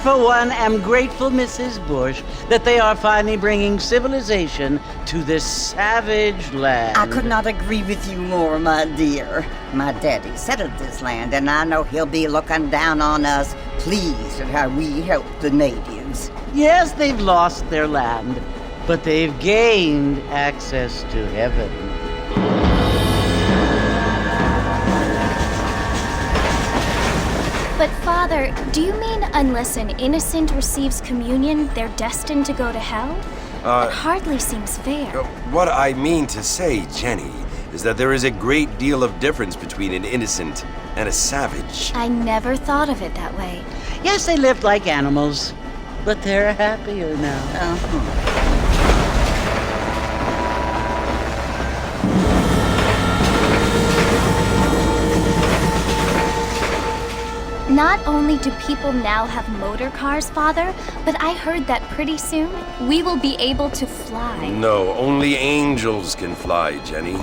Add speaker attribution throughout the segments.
Speaker 1: for one, am grateful, Mrs. Bush, that they are finally bringing civilization to this savage land.
Speaker 2: I could not agree with you more, my dear. My daddy settled this land, and I know he'll be looking down on us, pleased at how we help the natives.
Speaker 1: Yes, they've lost their land, but they've gained access to heaven.
Speaker 3: But Father, do you mean unless an innocent receives communion, they're destined to go to hell? That hardly seems fair.
Speaker 4: What I mean to say, Jenny, is that there is a great deal of difference between an innocent and a savage.
Speaker 3: I never thought of it that way.
Speaker 1: Yes, they lived like animals, but they're happier now.
Speaker 3: Not only do people now have motor cars, Father, but I heard that pretty soon we will be able to fly.
Speaker 4: No, only angels can fly, Jenny.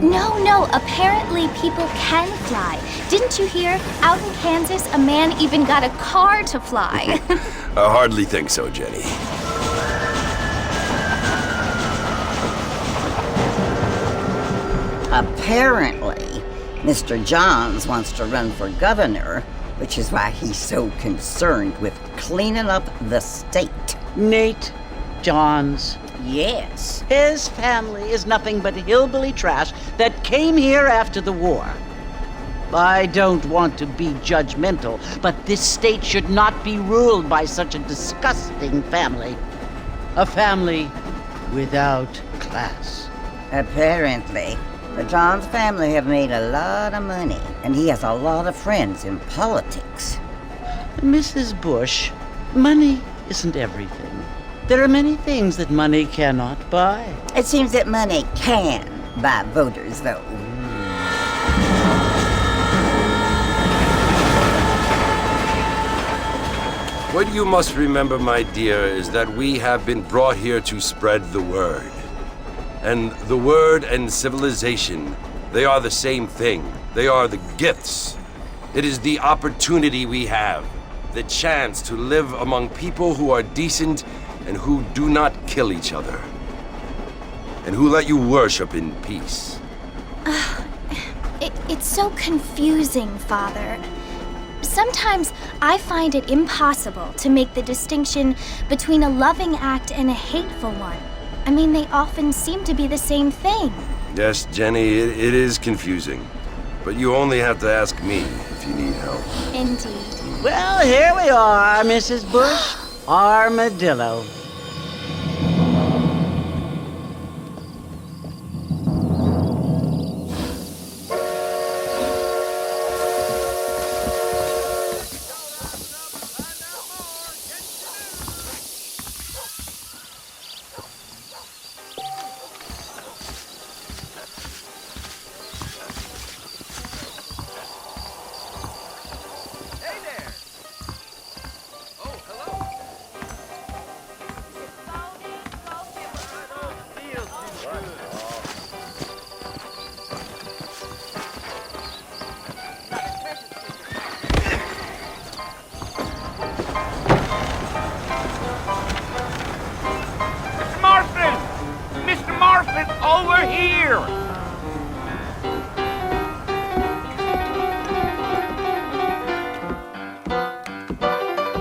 Speaker 3: No, apparently people can fly. Didn't you hear? Out in Kansas, a man even got a car to fly.
Speaker 4: I hardly think so, Jenny.
Speaker 2: Apparently, Mr. Johns wants to run for governor, which is why he's so concerned with cleaning up the state.
Speaker 1: Nate Johns.
Speaker 2: Yes.
Speaker 1: His family is nothing but hillbilly trash that came here after the war. I don't want to be judgmental, but this state should not be ruled by such a disgusting family. A family without class.
Speaker 2: Apparently. The Johns family have made a lot of money, and he has a lot of friends in politics.
Speaker 1: Mrs. Bush, money isn't everything. There are many things that money cannot buy.
Speaker 2: It seems that money can buy voters, though.
Speaker 4: What you must remember, my dear, is that we have been brought here to spread the word. And the word and civilization, they are the same thing. They are the gifts. It is the opportunity we have, the chance to live among people who are decent and who do not kill each other, and who let you worship in peace.
Speaker 3: It's so confusing, Father. Sometimes I find it impossible to make the distinction between a loving act and a hateful one. I mean, they often seem to be the same thing.
Speaker 4: Yes, Jenny, it is confusing. But you only have to ask me if you need help.
Speaker 3: Indeed.
Speaker 1: Well, here we are, Mrs. Bush. Armadillo.
Speaker 5: Over here!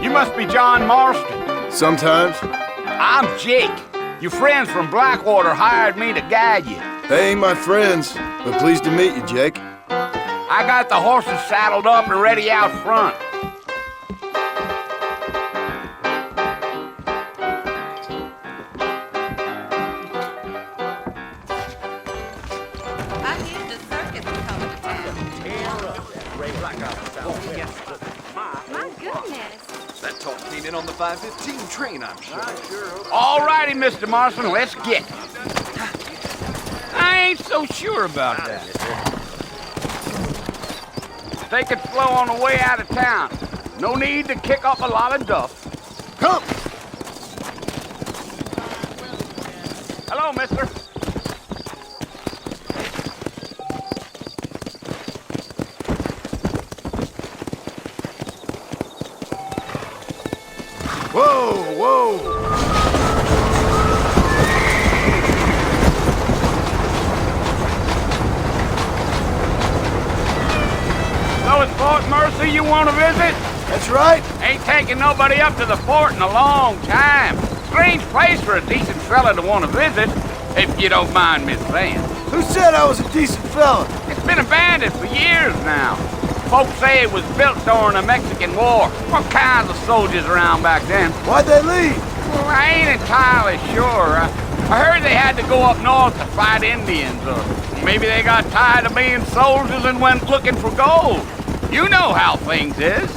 Speaker 5: You must be John Marston.
Speaker 6: Sometimes.
Speaker 5: I'm Jake. Your friends from Blackwater hired me to guide you.
Speaker 6: They ain't my friends, but pleased to meet you, Jake.
Speaker 5: I got the horses saddled up and ready out front.
Speaker 7: My goodness.
Speaker 8: That talk came in on the 5:15 train, I'm sure.
Speaker 5: All righty, Mr. Marston, let's get it. I ain't so sure about that. Take it slow on the way out of town. No need to kick up a lot of dust.
Speaker 6: Come!
Speaker 5: Hello, mister. So you want to visit?
Speaker 6: That's right.
Speaker 5: Ain't taking nobody up to the fort in a long time. Strange place for a decent fella to want to visit, if you don't mind me saying.
Speaker 6: Who said I was a decent fella?
Speaker 5: It's been abandoned for years now. Folks say it was built during the Mexican War. All kinds of soldiers around back then.
Speaker 6: Why'd they leave?
Speaker 5: Well, I ain't entirely sure. I heard they had to go up north to fight Indians, or maybe they got tired of being soldiers and went looking for gold. You know how things is.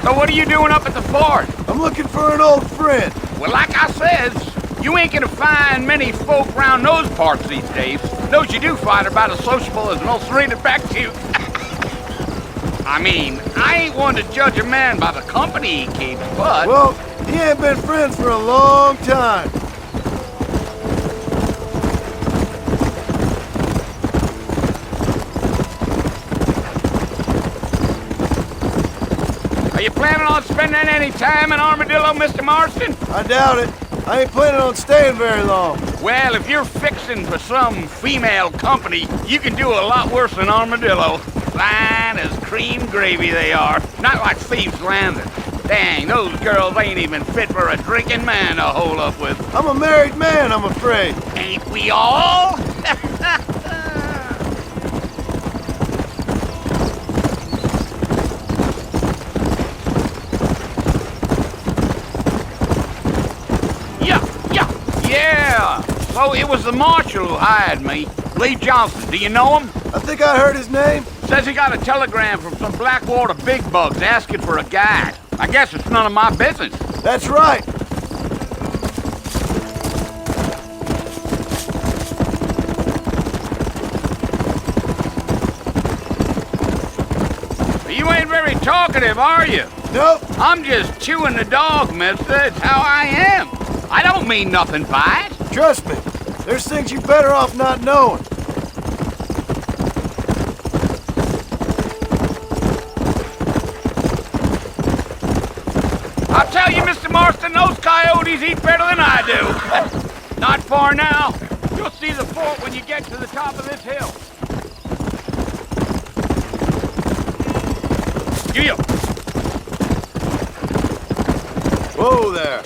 Speaker 5: So what are you doing up at the fort?
Speaker 6: I'm looking for an old friend.
Speaker 5: Well, like I says, you ain't gonna find many folk around those parts these days. Those you do find are about as sociable as most reading back to you. I mean, I ain't one to judge a man by the company he keeps, but...
Speaker 6: Well, he ain't been friends for a long time.
Speaker 5: Are you planning on spending any time in Armadillo, Mr. Marston?
Speaker 6: I doubt it. I ain't planning on staying very long.
Speaker 5: Well, if you're fixing for some female company, you can do a lot worse than Armadillo. Fine as cream gravy they are. Not like Thieves' Landing. Dang, those girls ain't even fit for a drinking man to hole up with.
Speaker 6: I'm a married man, I'm afraid.
Speaker 5: Ain't we all? Yeah. So it was the marshal who hired me. Lee Johnson, do you know him?
Speaker 6: I think I heard his name.
Speaker 5: Says he got a telegram from some Blackwater big bugs asking for a guide. I guess it's none of my business.
Speaker 6: That's right.
Speaker 5: You ain't very talkative, are you?
Speaker 6: Nope.
Speaker 5: I'm just chewing the dog, mister. It's how I am. I don't mean nothing by it.
Speaker 6: Trust me. There's things you better off not knowing.
Speaker 5: I'll tell you, Mr. Marston, those coyotes eat better than I do. Not far now. You'll see the fort when you get to the top of this hill. Yeah.
Speaker 6: Whoa there.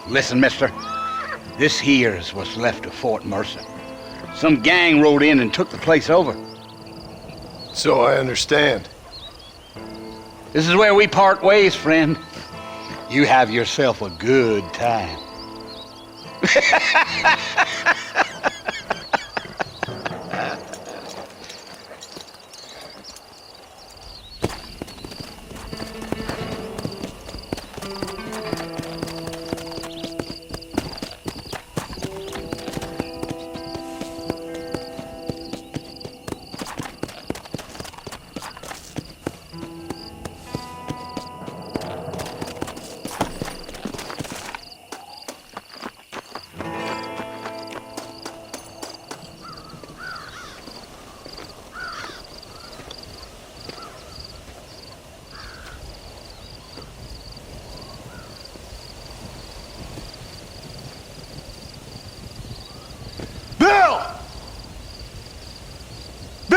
Speaker 5: Listen, mister. This here's what's left of Fort Mercer. Some gang rode in and took the place over.
Speaker 6: So I understand.
Speaker 5: This is where we part ways, friend. You have yourself a good time.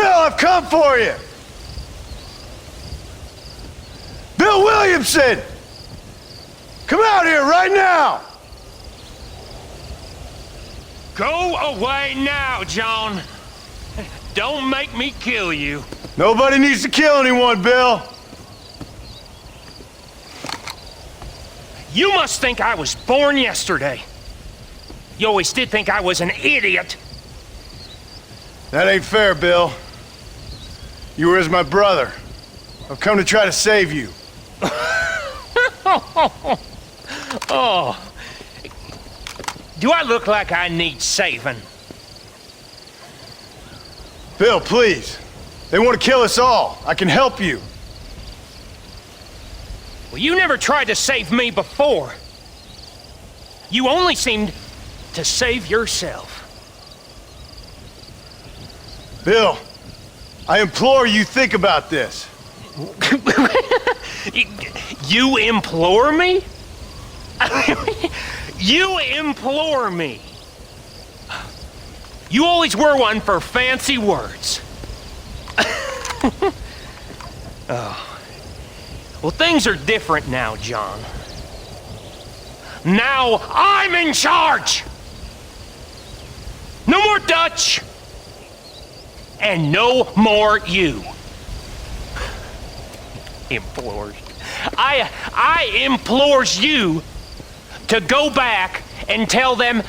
Speaker 6: I've come for you! Bill Williamson! Come out here right now!
Speaker 9: Go away now, John. Don't make me kill you.
Speaker 6: Nobody needs to kill anyone, Bill.
Speaker 9: You must think I was born yesterday. You always did think I was an idiot.
Speaker 6: That ain't fair, Bill. You were as my brother. I've come to try to save you.
Speaker 9: Oh. Do I look like I need saving?
Speaker 6: Bill, please. They want to kill us all. I can help you.
Speaker 9: Well, you never tried to save me before. You only seemed to save yourself.
Speaker 6: Bill, I implore you think about this.
Speaker 9: You implore me? You implore me. You always were one for fancy words. Well, things are different now, John. Now I'm in charge! No more Dutch! And no more you. Implores. I implores you to go back and tell them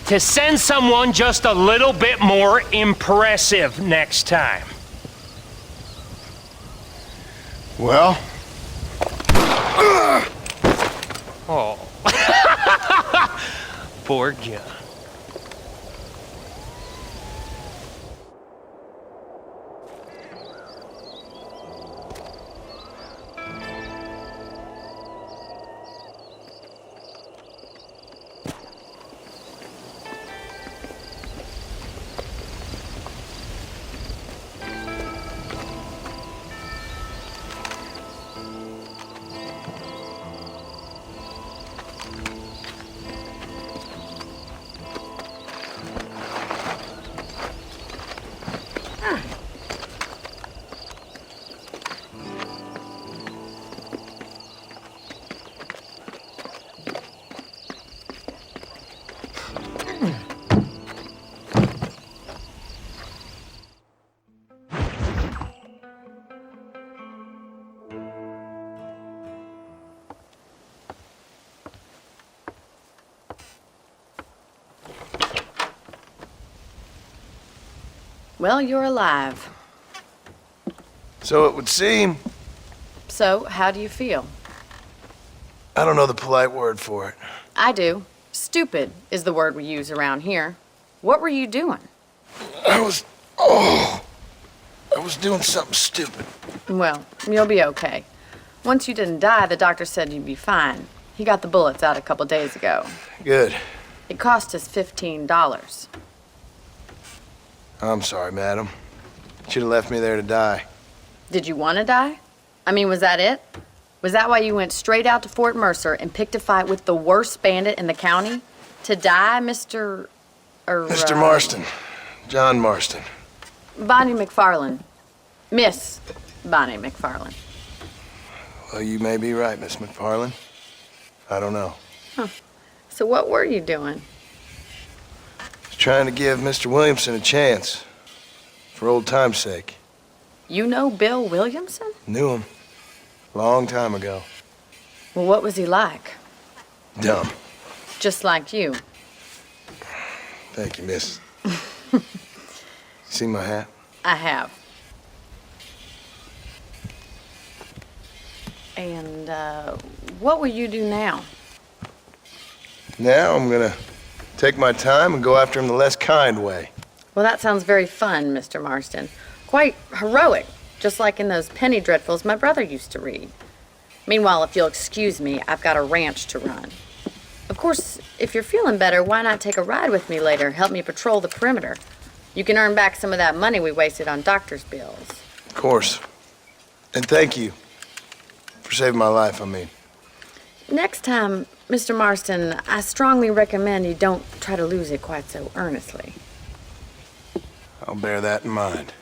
Speaker 9: to send someone just a little bit more impressive next time.
Speaker 6: Well?
Speaker 9: Oh. Poor John.
Speaker 10: Well, you're alive.
Speaker 6: So it would seem.
Speaker 10: So, how do you feel?
Speaker 6: I don't know the polite word for it.
Speaker 10: I do. Stupid is the word we use around here. What were you doing?
Speaker 6: I was doing something stupid.
Speaker 10: Well, you'll be okay. Once you didn't die, the doctor said you'd be fine. He got the bullets out a couple days ago.
Speaker 6: Good.
Speaker 10: It cost us $15.
Speaker 6: I'm sorry, madam. Should have left me there to die.
Speaker 10: Did you want to die? I mean, was that it? Was that why you went straight out to Fort Mercer and picked a fight with the worst bandit in the county? To die, Mr.
Speaker 6: Mr. Marston. John Marston.
Speaker 10: Bonnie McFarland. Miss Bonnie McFarland.
Speaker 6: Well, you may be right, Miss McFarland. I don't know.
Speaker 10: Huh. So what were you doing?
Speaker 6: Just trying to give Mr. Williamson a chance. For old time's sake.
Speaker 10: You know Bill Williamson?
Speaker 6: Knew him. Long time ago.
Speaker 10: Well, what was he like?
Speaker 6: Dumb.
Speaker 10: Just like you.
Speaker 6: Thank you, miss. See my hat?
Speaker 10: I have. And, what will you do now?
Speaker 6: Now I'm gonna take my time and go after him the less kind way.
Speaker 10: Well, that sounds very fun, Mr. Marston. Quite heroic, just like in those penny dreadfuls my brother used to read. Meanwhile, if you'll excuse me, I've got a ranch to run. Of course, if you're feeling better, why not take a ride with me later? Help me patrol the perimeter. You can earn back some of that money we wasted on doctor's bills.
Speaker 6: Of course. And thank you. For saving my life, I mean.
Speaker 10: Next time, Mr. Marston, I strongly recommend you don't try to lose it quite so earnestly.
Speaker 6: I'll bear that in mind.